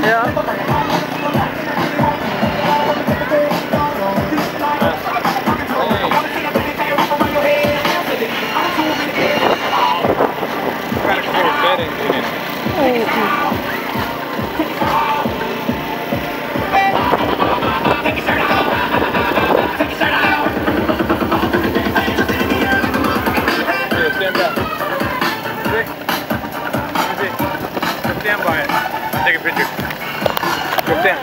Got a Corvette engine in it. Stand back. Stand by it. Take a picture. Go stand.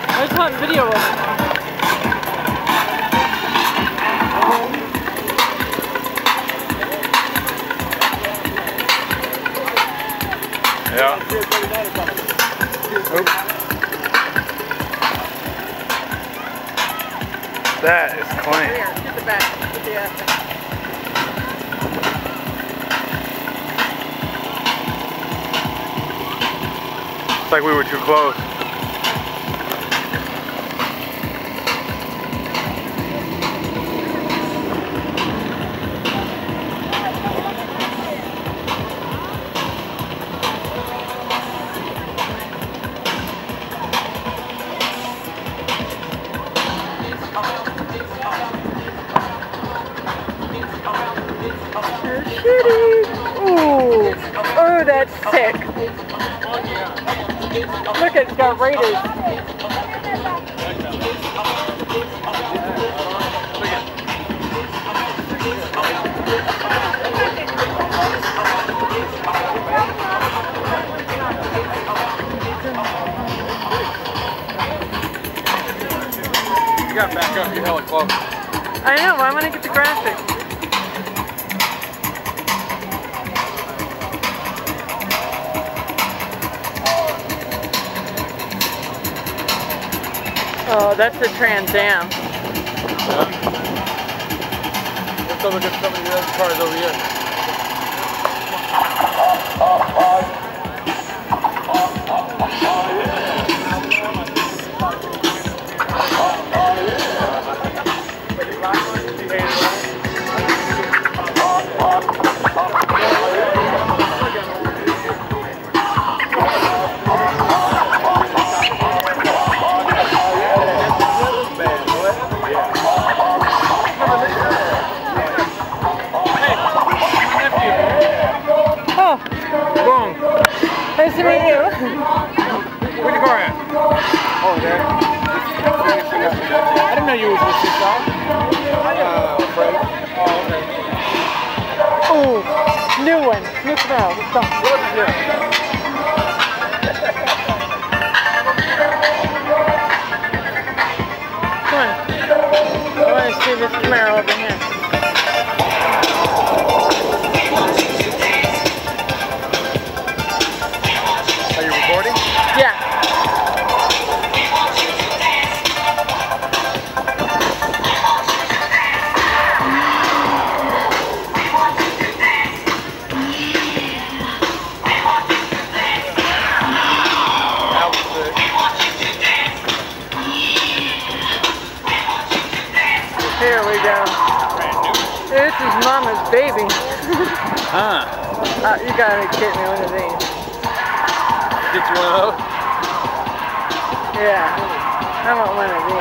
I just want video of it. Yeah. Oops. That is clean. Here, get the back. Get the It's like we were too close. Ooh. Oh, that's sick. Look, it's got Raiders. You gotta back up, you're hella close. I know, I want to get the graphic. Oh, that's the Trans Am. Let's go look at some of the other cars over here. Nice to meet you. Where's your car at? Oh, there. I didn't know you was with this guy. Fred. Oh, okay. Ooh, new one. New Camaro. Let's go. What is it? Come on. I want to see this Camaro over here. Yeah. Here we go. This is Mama's baby. Huh? You gotta get me one of these. Get you one of those? Yeah, I want one of these.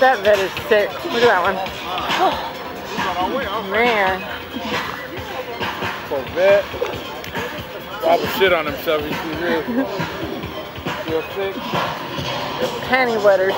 That vet is sick. Look at that one. Oh, man. Corvette. Rob a shit on himself. You see this? Real sick. Panty wetters.